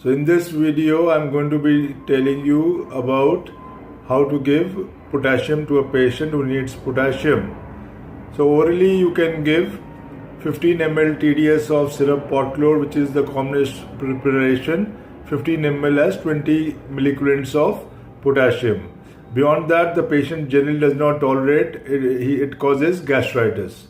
So in this video I'm going to be telling you about how to give potassium to a patient who needs potassium. So orally you can give 15 ml TDS of syrup pot chlor, which is the commonest preparation. 15 ml as 20 milliculents of potassium. Beyond that, the patient generally does not tolerate it causes gastritis.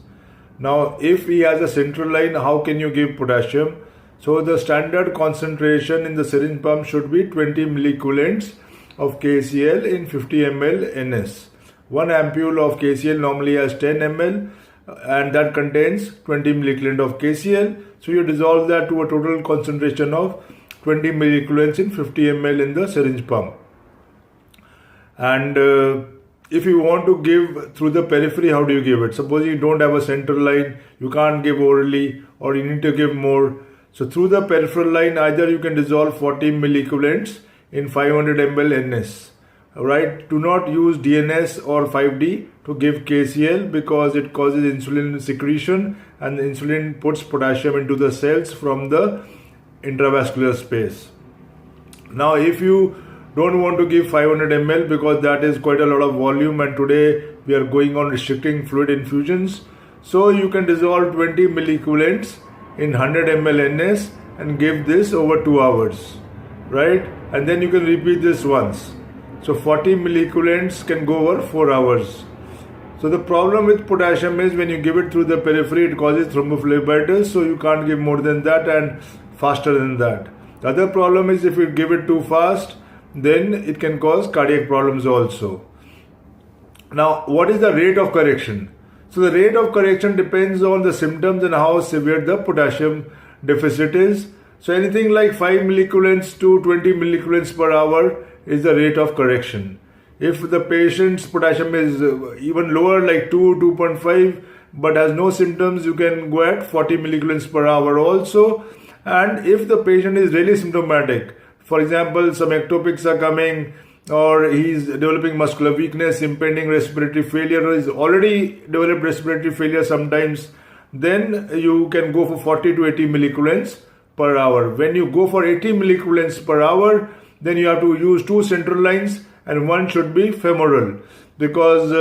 Now if he has a central line, how can you give potassium? So the standard concentration in the syringe pump should be 20 milliculents of KCl in 50 ml NS. One ampule of KCl normally has 10 ml and that contains 20 milliculent of KCl. So you dissolve that to a total concentration of 20 milliculents in 50 ml in the syringe pump. And if you want to give through the periphery, how do you give it? Suppose you don't have a central line, you can't give orally, or you need to give more. So through the peripheral line, either you can dissolve 40 milliculents in 500 ml NS. Alright, do not use DNS or 5D to give KCl because it causes insulin secretion and the insulin puts potassium into the cells from the intravascular space. Now if you don't want to give 500 ml because that is quite a lot of volume and today we are going on restricting fluid infusions, so you can dissolve 20 milliculents in 100 ml NS and give this over 2 hours, right? And then you can repeat this once. So 40 milliculents can go over 4 hours. So the problem with potassium is when you give it through the periphery, it causes thrombophlebitis, so you can't give more than that and faster than that. The other problem is if you give it too fast, then it can cause cardiac problems also. Now, what is the rate of correction? So the rate of correction depends on the symptoms and how severe the potassium deficit is. So anything like 5 milliculents to 20 milliculents per hour is the rate of correction. If the patient's potassium is even lower, like 2.5, but has no symptoms, you can go at 40 milliculents per hour also. And if the patient is really symptomatic, for example, some ectopics are coming, or he's developing muscular weakness, impending respiratory failure, or he's already developed respiratory failure sometimes, then you can go for 40 to 80 milliculents per hour. When you go for 80 milliculents per hour, then you have to use 2 central lines and one should be femoral, because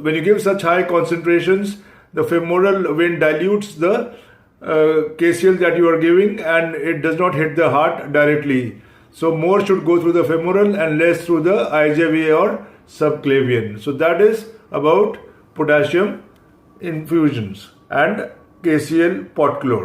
when you give such high concentrations, the femoral vein dilutes the KCl that you are giving and it does not hit the heart directly. So more should go through the femoral and less through the IJVA or subclavian. So that is about potassium infusions and KCl pot chlor.